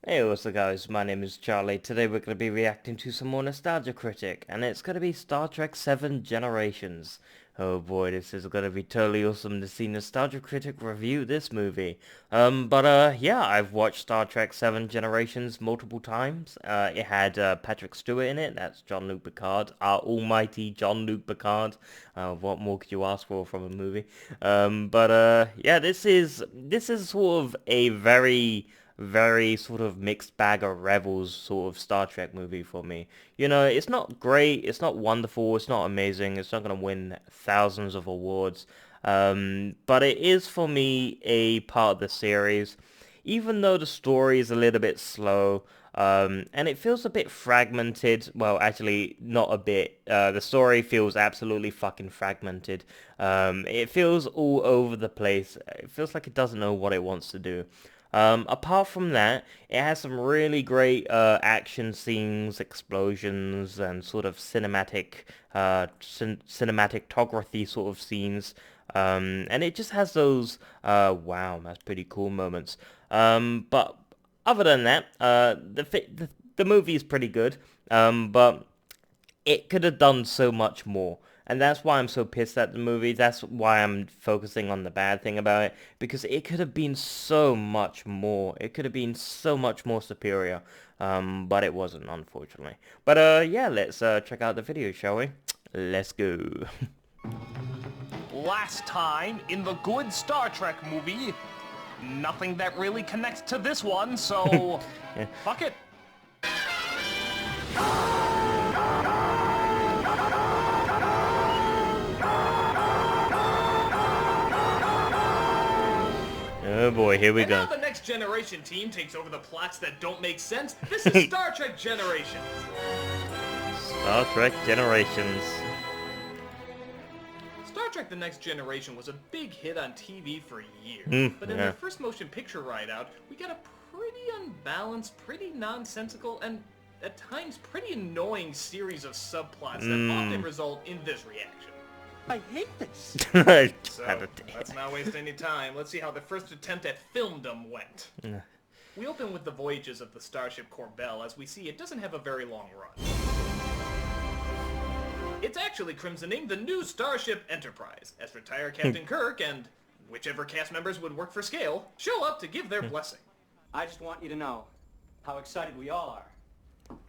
Hey, what's up guys, my name is Charlie. Today we're going to be reacting to some more Nostalgia Critic, and it's going to be Star Trek 7 Generations. Oh boy, this is going to be totally awesome to see Nostalgia Critic review this movie. Yeah, I've watched Star Trek 7 Generations multiple times. It had Patrick Stewart in it, that's Jean-Luc Picard, our almighty Jean-Luc Picard. What more could you ask for from a movie? Yeah, this is sort of a very sort of mixed bag of rebels sort of Star Trek movie for me. You know, it's not great, it's not wonderful, it's not amazing, it's not going to win thousands of awards, but it is for me a part of the series, even though the story is a little bit slow, and it feels a bit fragmented. Well, actually, not a bit. The story feels absolutely fucking fragmented. It feels all over the place. It feels like it doesn't know what it wants to do. Apart from that, it has some really great action scenes, explosions, and sort of cinematography sort of scenes. And it just has those, wow, that's pretty cool moments. But other than that, the movie is pretty good. But it could have done so much more. And that's why I'm so pissed at the movie. That's why I'm focusing on the bad thing about it. Because it could have been so much more. It could have been so much more superior. But it wasn't, unfortunately. But yeah, let's check out the video, shall we? Let's go. Last time in the good Star Trek movie, nothing that really connects to this one, so Yeah. fuck it. Oh boy, here we And go. now the Next Generation team takes over the plots that don't make sense. This is Star Trek Generations. Star Trek Generations. Star Trek The Next Generation was a big hit on TV for years, but in yeah. their first motion picture ride out, we got a pretty unbalanced, pretty nonsensical, and at times pretty annoying series of subplots that often result in this reaction. I hate this. So, let's not waste any time. Let's see how the first attempt at filmdom went. We open with the voyages of the starship Corbel. As we see, it doesn't have a very long run. It's actually christening the new Starship Enterprise, as retired Captain Kirk and whichever cast members would work for scale show up to give their blessing. I just want you to know how excited we all are.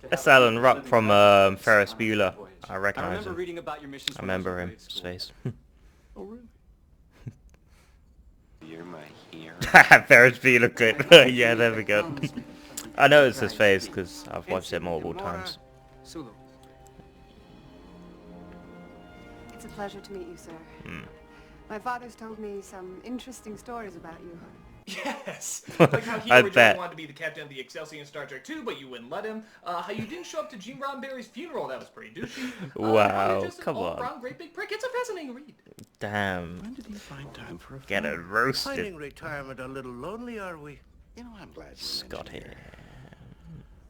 That's Alan Ruck from Ferris Bueller. I recognize him. Reading about your missions. I remember him. His face. Oh really? You're my hero. Ferris Bueller clip. Yeah, there we go. I know it's his face because I've watched it multiple times. Sulu. It's a pleasure to meet you, sir. My father's told me some interesting stories about you. Yes! Like how he I originally bet. wanted to be the captain of the Excelsior in Star Trek 2, but you wouldn't let him. How you didn't show up to Gene Roddenberry's funeral, that was pretty douchey. How Wow, you're just an come on. all-round great big prick. It's a fascinating read. Damn. When did he find time for a Get it film? roasted. Finding retirement a little lonely, are we? You know, I'm glad you're an Scott here. engineer.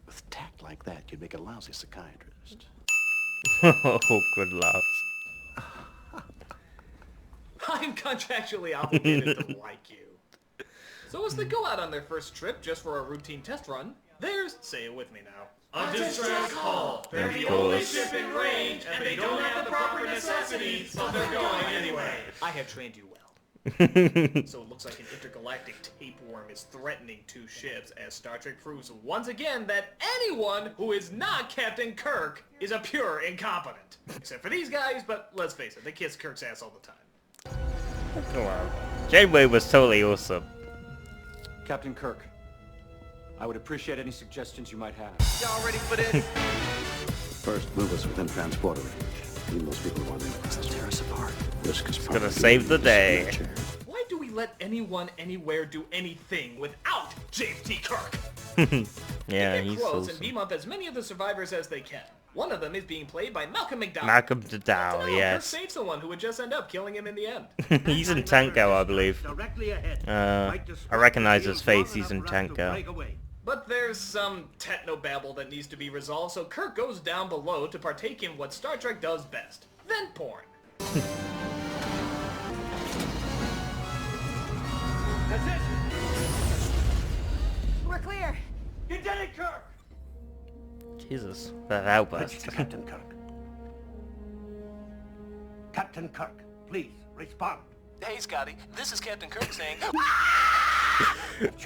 With tact like that, you'd make a lousy psychiatrist. Awkward laughs. I'm contractually obligated to like you. So as they go out on their first trip just for a routine test run, there's, say it with me now, a distress call. They're the only ship in range, and they don't have the proper necessities, but they're going anyway. I have trained you well. So it looks like an intergalactic tapeworm is threatening two ships, as Star Trek proves once again that anyone who is not Captain Kirk is a pure incompetent. Except for these guys, but let's face it, they kiss Kirk's ass all the time. Wow. Janeway was totally awesome. Captain Kirk, I would appreciate any suggestions you might have. Y'all ready for this? First, move us within transporter range. Leave most people wondering if they'll tear us apart. Risk is Gonna save the day. Why do we let anyone anywhere do anything without James T. Kirk? Yeah, Get he's close and awesome. beam up as many of the survivors as they can. One of them is being played by Malcolm McDowell. Malcolm Turns McDowell, out Kirk yes. saved someone who would just end up killing him in the end. He's in Tango, I believe. Directly ahead. I recognize his face, he's in Tango. But there's some technobabble that needs to be resolved, so Kirk goes down below to partake in what Star Trek does best. Vent porn. We're clear. You did it, Kirk! Jesus, that outburst. Mr. Captain Kirk. Captain Kirk, please, respond. Hey, Scotty. This is Captain Kirk saying...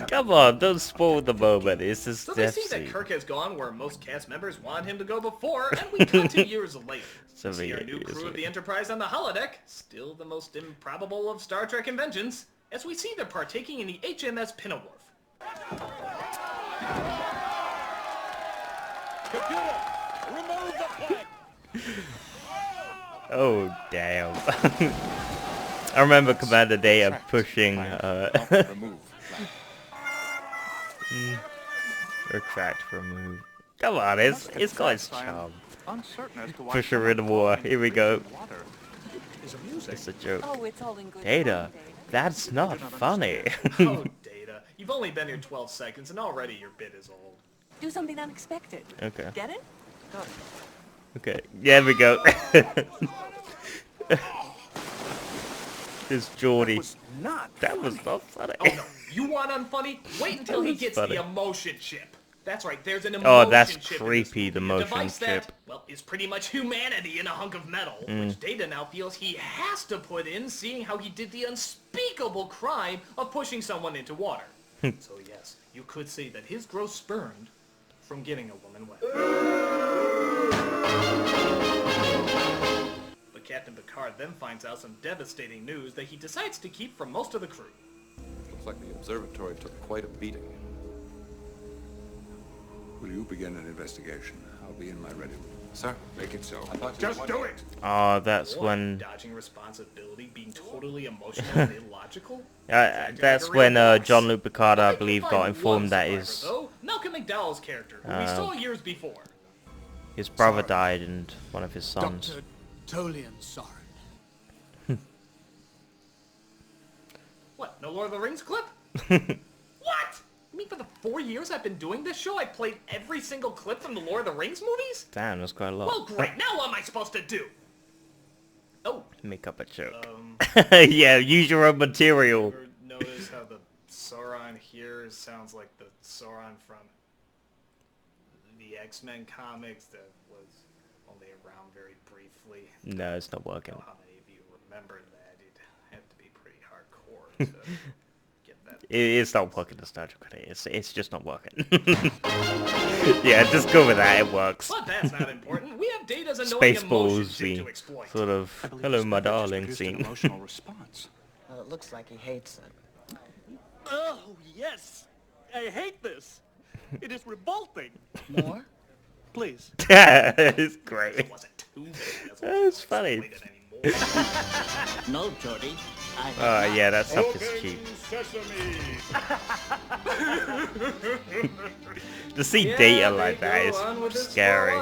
Come on, don't spoil the moment. It's just So they death see that scene. Kirk has gone where most cast members want him to go before, and we cut to years later. We see our 78 new years crew of later. the Enterprise on the holodeck, still the most improbable of Star Trek inventions, as we see they're partaking in the HMS Pinnawarf. Computer, remove the flag! Oh, damn. I remember Commander Data pushing, Remove retract, remove. Come on, it's got its charm. Uncertain as to why Push her in the war. Here we go. water is amusing. It's a joke. Oh, it's all in good Data, fun, Data. that's not funny. Oh, Data, you've only been here 12 seconds, and already your bit is old. Do something unexpected. Okay. Get it? Okay, there we go. It's Geordie. That was not funny. Oh no, you want unfunny? Wait until he was gets funny. the emotion chip. That's right, there's an Oh, emotion that's chip creepy, in the this movie. A motion device chip. That, well, is pretty much humanity in a hunk of metal, which Data now feels he has to put in, seeing how he did the unspeakable crime of pushing someone into water. So yes, you could say that his growth spurned from getting a woman wet. But Captain Picard then finds out some devastating news that he decides to keep from most of the crew. Looks like the observatory took quite a beating. Will you begin an investigation? I'll be in my ready room. Sir? Make it so. I thought you Just were do wondering- it! Oh, that's What? when... Dodging responsibility, being totally emotional and illogical? that's Like a when real boss. Jean-Luc Picard, I can believe, find got one informed that survivor, his though, Malcolm McDowell's character, who we saw years before. brother died and one of his sons. Dr. Tolian Soren. What, no Lord of the Rings clip? What? You mean for the 4 years I've been doing this show, I played every single clip from the Lord of the Rings movies? Damn, that's quite a lot. Well, great. Now what am I supposed to do? Oh, Make up a joke. Yeah, use your own material. ever notice how the Sauron here sounds like the Sauron from the X-Men comics that was only around very briefly? No, it's not I working. don't know how many of you remember that. It'd have to be pretty hardcore to get that. It's not working, the Star Trek. It's just not working. Yeah, just go with that, it works. But that's not important. We have Data's annoying emotion Spaceballs, chip the to exploit. sort of, hello my darling An scene. emotional response. Well, it looks like he hates it. Oh, yes. I hate this. It is revolting. More? Please. Yeah, it's great. It wasn't too bad. It's funny. Explain it anymore. No, Geordie. Yeah, that stuff is cheap. To see Data like that is scary.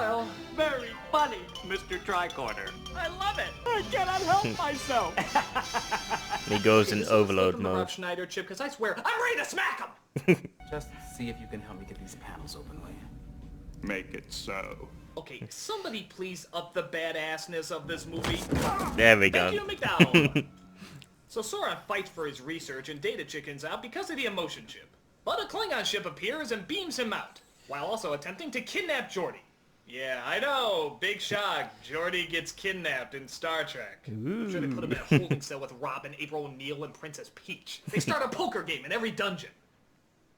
Very funny, Mr. Tricorder. I love it. I cannot help myself. He goes in This is overload from the Rob mode. Schneider chip, because I swear, I'm ready to smack him! Just see if you can help me get these panels open, will you? Make it so. Okay, somebody please up the badassness of this movie. There we Thank you, go. McDowell. So Sauron fights for his research and Data chickens out because of the emotion chip. But a Klingon ship appears and beams him out, while also attempting to kidnap Geordi. Yeah, I know, big shock. Geordi gets kidnapped in Star Trek. Should have put him in a holding cell with Robin, April O'Neil, and Princess Peach. They start a poker game in every dungeon.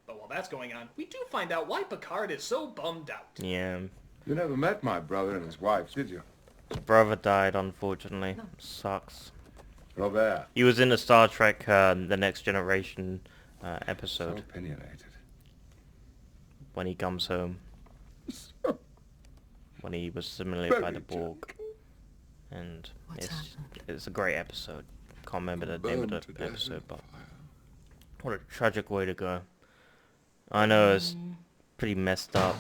But while that's going on, we do find out why Picard is so bummed out. Yeah. You never met my brother and his wife, did you? His brother died, unfortunately. Sucks. Robert. He was in the Star Trek, The Next Generation So episode opinionated. when he comes home. When he was assimilated by the Borg. And it's a great episode. Can't remember the name of Burned to the death episode, in but fire. what a tragic way to go. I know it's pretty messed up.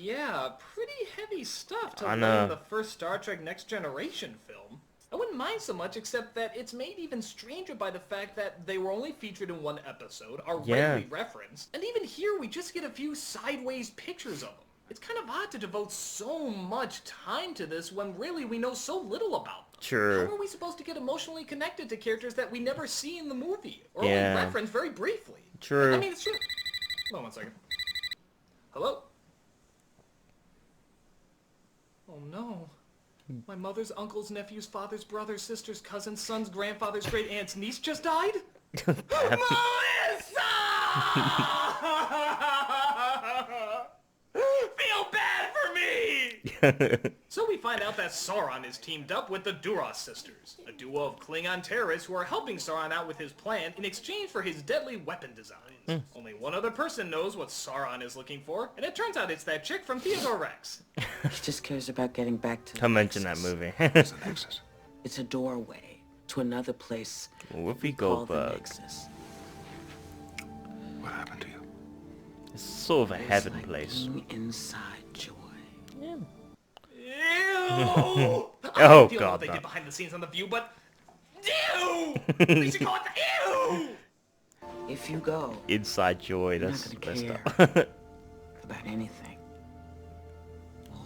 Yeah, pretty heavy stuff to I lay know. in the first Star Trek Next Generation film. I wouldn't mind so much, except that it's made even stranger by the fact that they were only featured in one episode, are rarely referenced, and even here we just get a few sideways pictures of them. It's kind of odd to devote so much time to this when really we know so little about them. Sure. How are we supposed to get emotionally connected to characters that we never see in the movie, or Yeah. only reference very briefly? True. I mean, it's true. Hold on 1 second. Hello? Oh no. My mother's uncle's nephew's father's brother's sister's cousin's son's grandfather's great aunt's niece just died? Melissa! Feel bad for me! So we find out that Sauron is teamed up with the Duras sisters, a duo of Klingon terrorists who are helping Sauron out with his plan in exchange for his deadly weapon designs. Only one other person knows what Sauron is looking for, and it turns out it's that chick from Theodore Rex. He just cares about getting back to I mentioned that movie. What's the Nexus? It's a doorway to another place Whoopi called the Goldberg. Nexus. What happened to you? It's sort of a It's heaven like place. being inside joy. Yeah. Ew! Oh, I feel God, what they no. did behind the scenes on The View, but... Ew! They should call it the... Ew! If you go, Inside joy, you're that's not the gonna best care stuff. about anything.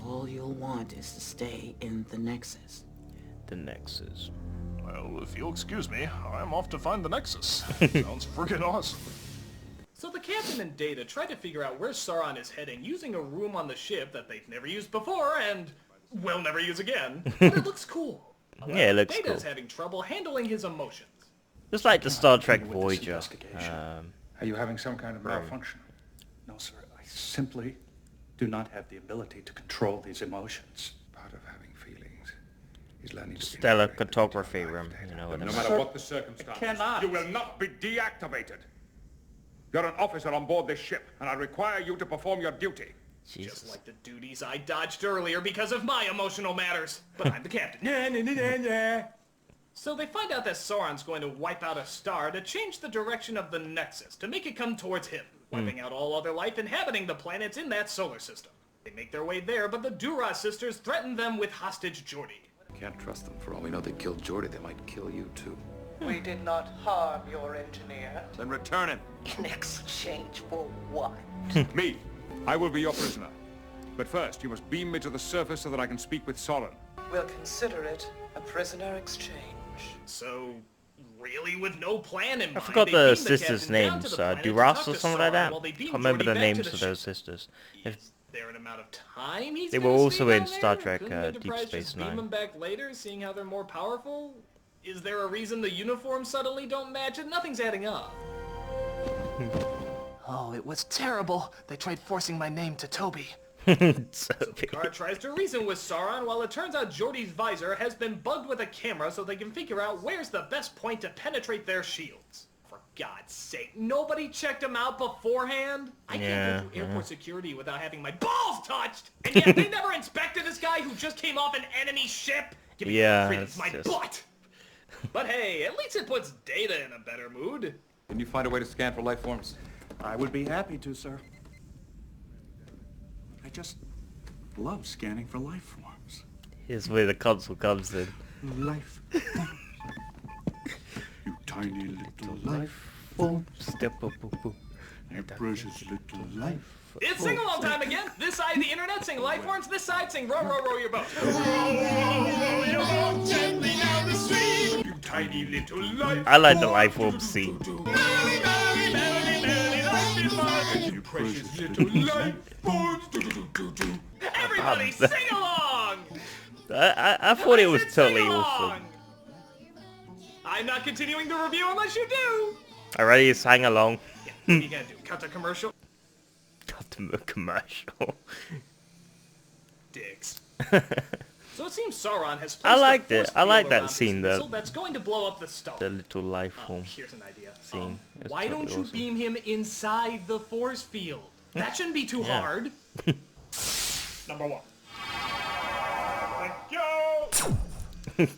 All you'll want is to stay in the Nexus. The Nexus. Well, if you'll excuse me, I'm off to find the Nexus. Sounds friggin' awesome. So the captain and Data try to figure out where Sauron is heading using a room on the ship that they've never used before and will never use again. But it looks cool. Yeah, it looks cool. Data's having trouble handling his emotions. Just like the Star Trek With this Voyager. investigation. Are you having some kind of malfunction? No, sir. I simply do not have the ability to control these emotions. Part of having feelings is learning to Stellar integrate them into photography your life room, data. you know what I No mean? matter what the circumstances, cannot. you will not be deactivated. You're an officer on board this ship, and I require you to perform your duty. Just like the duties I dodged earlier because of my emotional matters. But I'm the captain. Nah, nah, nah, nah, nah. So they find out that Sauron's going to wipe out a star to change the direction of the Nexus, to make it come towards him, wiping out all other life inhabiting the planets in that solar system. They make their way there, but the Duras sisters threaten them with hostage Geordi. Can't trust them. For all we know, they killed Jordy. They might kill you, too. We did not harm your engineer. Then return him. In exchange for what? Me. I will be your prisoner. But first, you must beam me to the surface so that I can speak with Sauron. We'll consider it a prisoner exchange. So, really with no plan in mind, I forgot they the beam the sisters' captain down to names. the planet to Duras talk or to something like Sauron that. while they I beam can't remember Geordi the back names to the of ship. those sisters. If Is there an amount of time he's They gonna were also stay in down Star there? Trek, Couldn't Deep Enterprise Space just beam Nine. them back later, seeing how they're more powerful? Is there a reason the uniforms suddenly don't match and nothing's adding up? Oh, it was terrible. They tried forcing my name to Toby. so Picard tries to reason with Sauron while it turns out Geordi's visor has been bugged with a camera so they can figure out where's the best point to penetrate their shields. For God's sake, nobody checked them out beforehand? I can't go through airport security without having my balls touched! And yet they never inspected this guy who just came off an enemy ship? Give me it's my just... butt! But hey, at least it puts Data in a better mood. Can you find a way to scan for life forms? I would be happy to, sir. I just love scanning for life forms. Here's where the console comes in. Life. You tiny little life Boom, step up, boom, boom. and precious little life. It's sing-along time again! This side of the internet sing life forms, this side sing row, row, row your boat. You tiny little life. I like the life form scene. You precious little life. Everybody sing along! I thought it was said totally sing awesome. along! I'm not continuing the review unless you do! Alrighty, sang along. Yeah, what are you gonna do? Cut the commercial? Got the commercial. Dicks. So it seems Sauron has placed I liked a it. force I like field that around this scene, missile though. that's going to blow up the star. The little life form. Here's an idea. Scene. It's Why totally don't you awesome. beam him inside the force field? That shouldn't be too hard. Number one. Thank you!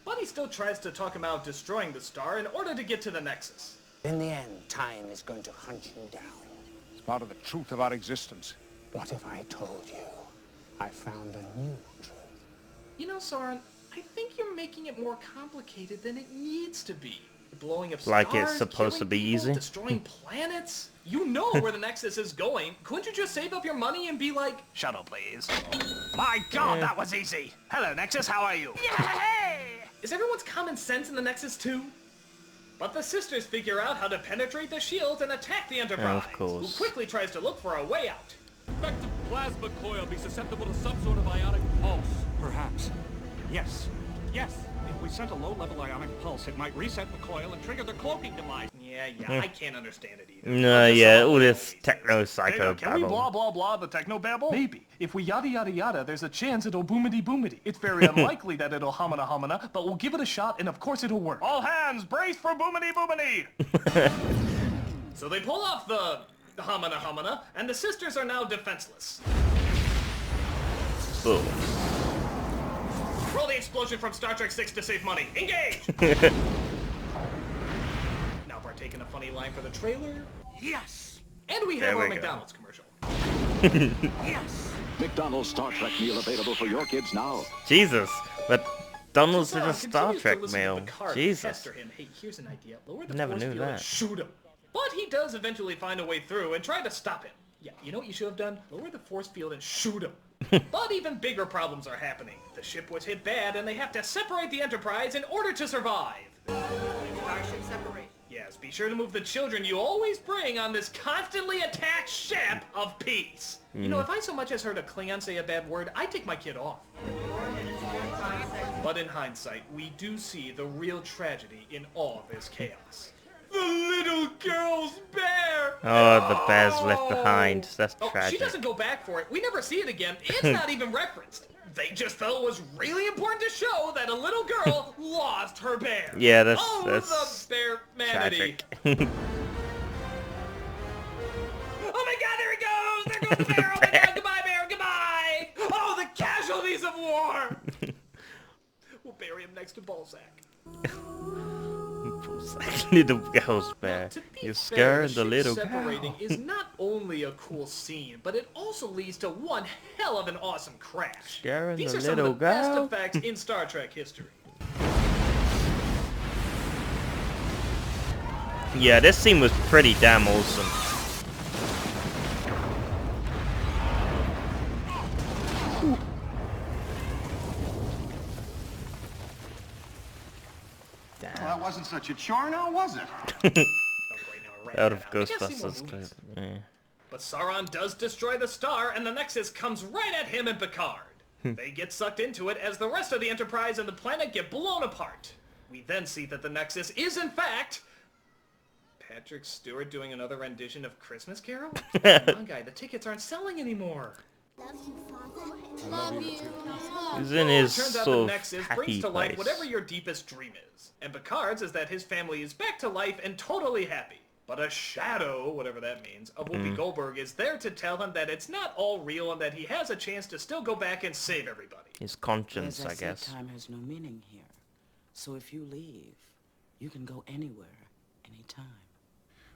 But he still tries to talk him out destroying the star in order to get to the Nexus. In the end, time is going to hunt you down. It's part of the truth of our existence. What if I told you I found a new truth? You know, Sauron, I think you're making it more complicated than it needs to be. Blowing up stars, Like it's supposed to killing be people, easy? destroying planets. You know where the Nexus is going. Couldn't you just save up your money and be like, Shuttle, please. My God, that was easy. Hello, Nexus, how are you? is everyone's common sense in the Nexus too? But the sisters figure out how to penetrate the shields and attack the Enterprise, Of course. who quickly tries to look for a way out. Effective plasma coil be susceptible to some sort of ionic pulse. Perhaps. Yes. Yes. If we sent a low-level ionic pulse, it might reset the coil and trigger the cloaking device. Yeah, I can't understand it either. No, yeah, all this techno-psycho Can we blah babble. blah blah the techno babble? Maybe. If we yada yada yada, there's a chance it'll boomity boomity. It's very unlikely that it'll homina homina, but we'll give it a shot and of course it'll work. All hands, brace for boomity boomity! So they pull off the homina homina, and the sisters are now defenseless. Boom. Roll the explosion from Star Trek 6 to save money. Engage! Now partake in a funny line for the trailer. Yes. And we have There our we go. McDonald's commercial. Yes. McDonald's Star Trek meal available for your kids now. Jesus, but Donald's in a Sauron Star continues to Trek listen to meal. Picard Jesus. pester him. Hey, here's an idea. Lower the Never force knew field and that. shoot him. But he does eventually find a way through and try to stop him. Yeah, you know what you should have done? Lower the force field and shoot him. But even bigger problems are happening. The ship was hit bad and they have to separate the Enterprise in order to survive. Starship separate. Yes, be sure to move the children you always bring on this constantly attacked ship of peace. You know, if I so much as heard a Klingon say a bad word, I'd take my kid off. But in hindsight, we do see the real tragedy in all this chaos. The little girl's bear! Oh, the bear's left behind. That's Oh, she tragic. doesn't go back for it. We never see it again. It's not even referenced. They just felt it was really important to show that a little girl lost her bear. Yeah, that's the bear manity. tragic. Oh my god, there he goes! There goes the bear! Oh my god, goodbye bear, goodbye! Oh, the casualties of war! We'll bury him next to Balzac. Little girl's bear. To be You're fair, scaring the ship little separating girl. is not only a cool scene, but it also leads to one hell of an awesome crash. Scaring These the are some of little the best girl? effects in Star Trek history. Yeah, this scene was pretty damn awesome. Well, that wasn't such a chore now, was it? Out of I guess see more Ghostbusters. movies. Yeah. But Sauron does destroy the star, and the Nexus comes right at him and Picard. They get sucked into it as the rest of the Enterprise and the planet get blown apart. We then see that the Nexus is, in fact, Patrick Stewart doing another rendition of Christmas Carol? Come on, guy, the tickets aren't selling anymore. He's in his Turns out the sort of Nexus happy brings to life place. whatever your deepest dream is. And Picard's is that his family is back to life and totally happy. But a shadow, whatever that means, of Whoopi Goldberg is there to tell him that it's not all real and that he has a chance to still go back and save everybody. His conscience, As I said, guess. time has no meaning here. So if you leave, you can go anywhere, anytime.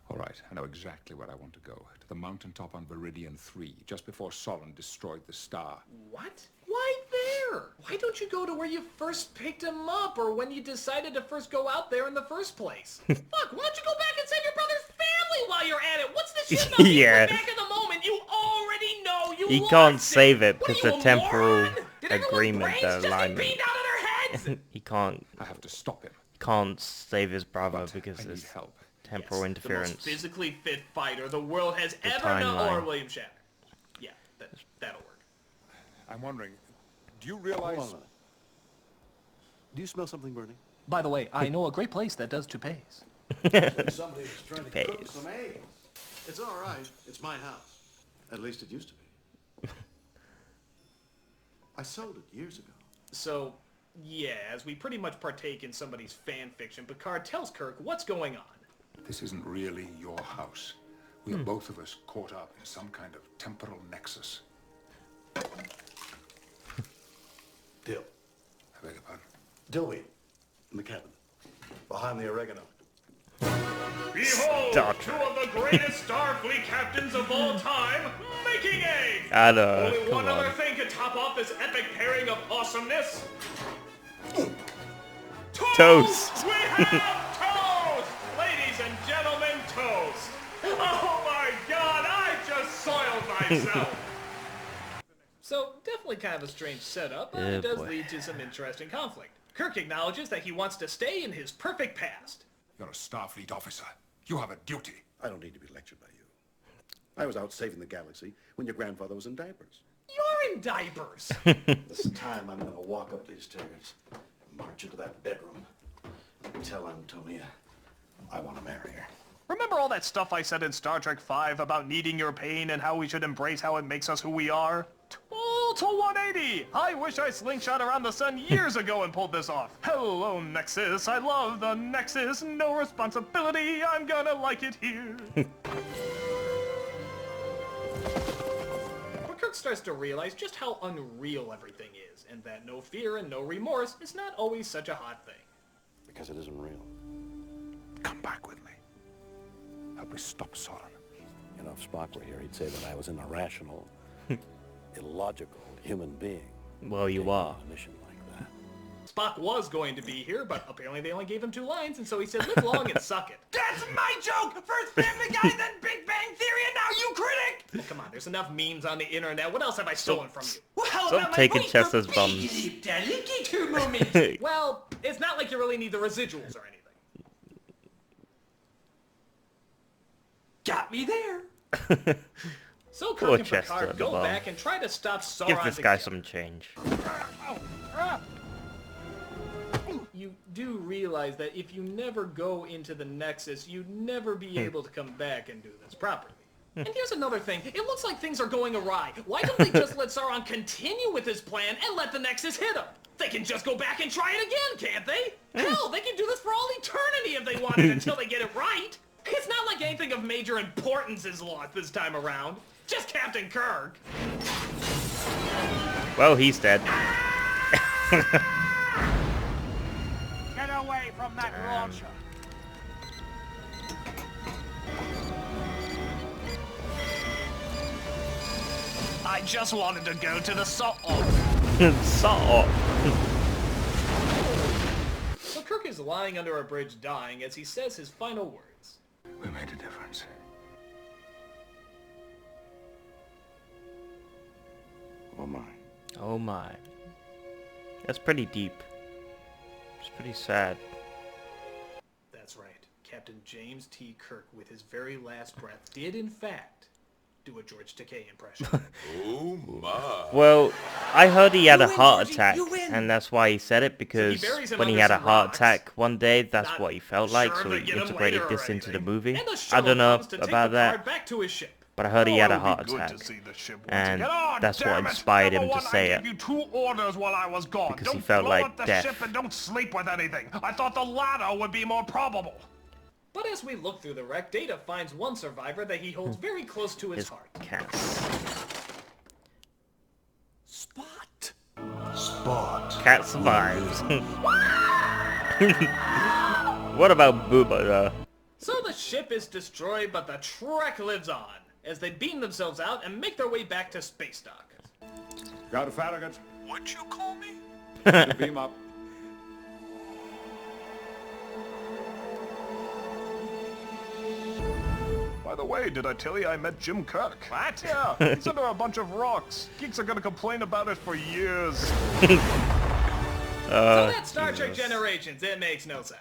All right, I know exactly where I want to go. To the mountaintop on Viridian 3, just before Sauron destroyed the star. What? Why there? Why don't you go to where you first picked him up or when you decided to first go out there in the first place? Fuck, why don't you go back and save your brother's family while you're at it? What's the shit about being Yeah. back in the moment? You already know you He lost can't it. save it What, because are the you a temporal moron? Did everyone's agreement, brains the just get alignment. beamed out of their heads? He can't. I have to stop him. Can't save his brother But because I need there's help. temporal The interference. most physically fit fighter the world has The ever known. timeline. Or William Shatner. Yeah, that'll work. I'm wondering, do you realize... Hold on. Do you smell something burning? By the way, I know a great place that does toupees. Somebody was trying to Pays. cook some eggs. It's all right. It's my house. At least it used to be. I sold it years ago. So, yeah, as we pretty much partake in somebody's fan fiction, Picard tells Kirk what's going on. This isn't really your house. We are both of us caught up in some kind of temporal nexus. Dill. I beg your pardon? Dillweed. In the cabin. Behind the oregano. Behold, Star two Trek. of the greatest Starfleet captains of all time, making eggs! I know, Only come one other on. thing could top off this epic pairing of awesomeness. Toast. We have toast! Ladies and gentlemen, toast! Oh my god, I just soiled myself! So, definitely kind of a strange setup, but it does boy. lead to some interesting conflict. Kirk acknowledges that he wants to stay in his perfect past. You're a Starfleet officer. You have a duty. I don't need to be lectured by you. I was out saving the galaxy when your grandfather was in diapers. You're in diapers. This time I'm gonna walk up these stairs, march into that bedroom, and tell Antonia I want to marry her. Remember all that stuff I said in Star Trek V about needing your pain and how we should embrace how it makes us who we are? Total 180! I wish I slingshot around the sun years ago and pulled this off. Hello, Nexus. I love the Nexus. No responsibility. I'm gonna like it here. But Kirk starts to realize just how unreal everything is, and that no fear and no remorse is not always such a hot thing. Because it isn't real. Come back with me. Help me stop Soren. You know, if Spock were here, he'd say that I was an irrational, illogical human being. Well, you are. A mission like that. Spock was going to be here, but apparently they only gave him 2 lines, and so he said, live long and suck it. That's my joke! First Family Guy, then Big Bang Theory, and now you Critic! Well, come on, there's enough memes on the internet. What else have I stolen from you? Well, how Stop about my taking voice chess for as bums. Big Delicate moment? Well, it's not like you really need the residuals or anything. Got me there. So Poor Kirk and Chester Picard at the go bum. back and try to stop Sauron. Give this guy some change. You do realize that if you never go into the Nexus, you'd never be able to come back and do this properly. And here's another thing. It looks like things are going awry. Why don't they just let Sauron continue with his plan and let the Nexus hit him? They can just go back and try it again, can't they? Hell, they can do this for all eternity if they wanted until they get it right. It's not like anything of major importance is lost this time around. Just Captain Kirk. Well, he's dead. Get away from that launcher. I just wanted to go to the salt. Salt. So Kirk is lying under a bridge dying as he says his final words. We made a difference. Oh my. Oh my. That's pretty deep. It's pretty sad. That's right. Captain James T. Kirk, with his very last breath, did in fact do a George Takei impression. Oh my. Well, I heard he had a You win, heart Georgie, attack, you win. and that's why he said it, because buries him when he under had a some heart rocks. attack one day, that's Not what he felt like, sure so if he they get him integrated later or this into the anything. movie. And the I shuttle don't know comes to take about Picard that, back to his ship. but I heard he had a Oh, it heart would be good attack, to see the ship once and again. Oh, that's what damn it. inspired him Number to one, say I it. gave you 2 orders while I was gone. Because he Don't felt blow like up the death. ship and don't sleep with anything. I thought the latter would be more probable. But as we look through the wreck, Data finds one survivor that he holds very close to his His heart. cat. Spot. Spot. Cat survives. What about Booba? So the ship is destroyed, but the Trek lives on, as they beam themselves out and make their way back to space dock. Got Farragut. What'd you call me? Beam up. By the way, did I tell you I met Jim Kirk? What? Yeah, he's under a bunch of rocks. Geeks are gonna complain about it for years. So that's Star Trek Generations. It makes no sense.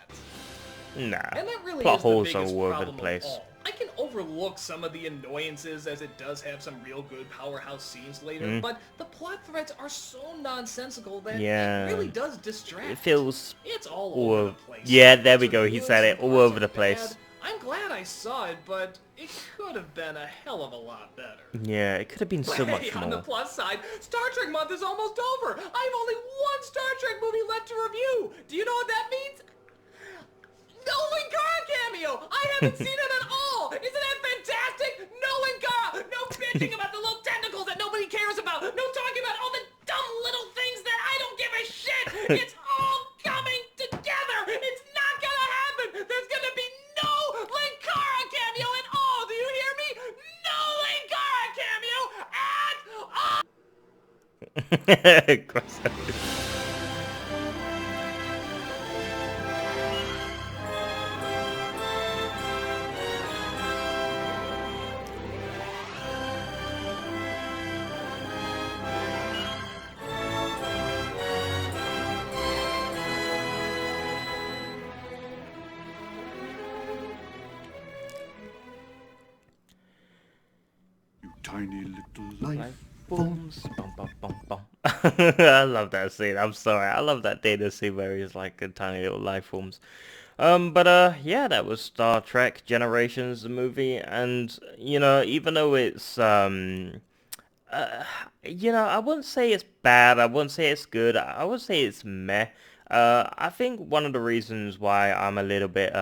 Nah. And that really Plot is the holes are biggest all over problem the place. of all. I can overlook some of the annoyances as it does have some real good powerhouse scenes later, but the plot threads are so nonsensical that Yeah. it really does distract. It feels It's all all over over. the place. Yeah, there we Some go. He good, said it. some All parts over are the place. bad. I'm glad I saw it, but it could have been a hell of a lot better. Yeah, it could have been so Hey, much on the more. plus side, Star Trek month is almost over. I have only one Star Trek movie left to review. Do you know what that means? Nolan Cara cameo! I haven't seen it at all! Isn't that fantastic? Nolan Cara! No bitching about the little tentacles that nobody cares about! No talking about all the dumb little things that I don't give a shit! It's all coming together! It's not gonna happen! There's gonna be no Linkara cameo at all! Do you hear me? No Linkara cameo at all! Crossover. tiny little life forms. Bum, bum, bum, bum. I love that scene. I'm sorry. I love that data scene where he's like a tiny little life forms. Yeah, that was Star Trek Generations, the movie, and, you know, even though it's, you know, I wouldn't say it's bad, I wouldn't say it's good, I would say it's meh. I think one of the reasons why I'm a little bit,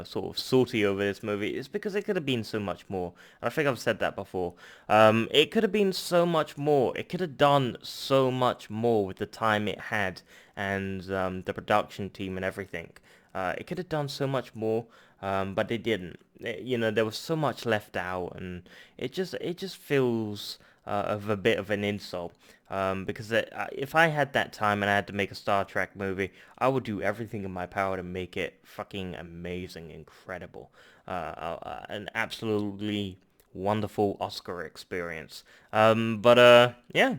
sort of salty over this movie is because it could have been so much more. I think I've said that before. It could have been so much more. It could have done so much more with the time it had and, the production team and everything. It could have done so much more, but it didn't. You know, there was so much left out, and it just feels of a bit of an insult. Because if I had that time and I had to make a Star Trek movie, I would do everything in my power to make it fucking amazing, incredible, an absolutely wonderful Oscar experience. Yeah.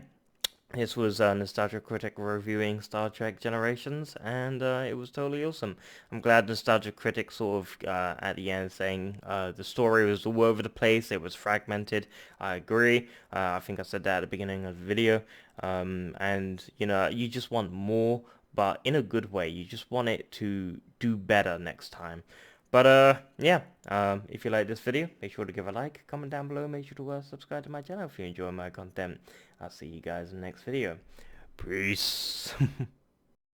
This was Nostalgia Critic reviewing Star Trek Generations, and it was totally awesome. I'm glad Nostalgia Critic sort of at the end saying the story was all over the place, it was fragmented. I agree. I think I said that at the beginning of the video. And, you know, you just want more, but in a good way. You just want it to do better next time. But, yeah, if you like this video, make sure to give a like, comment down below, make sure to subscribe to my channel if you enjoy my content. I'll see you guys in the next video. Peace.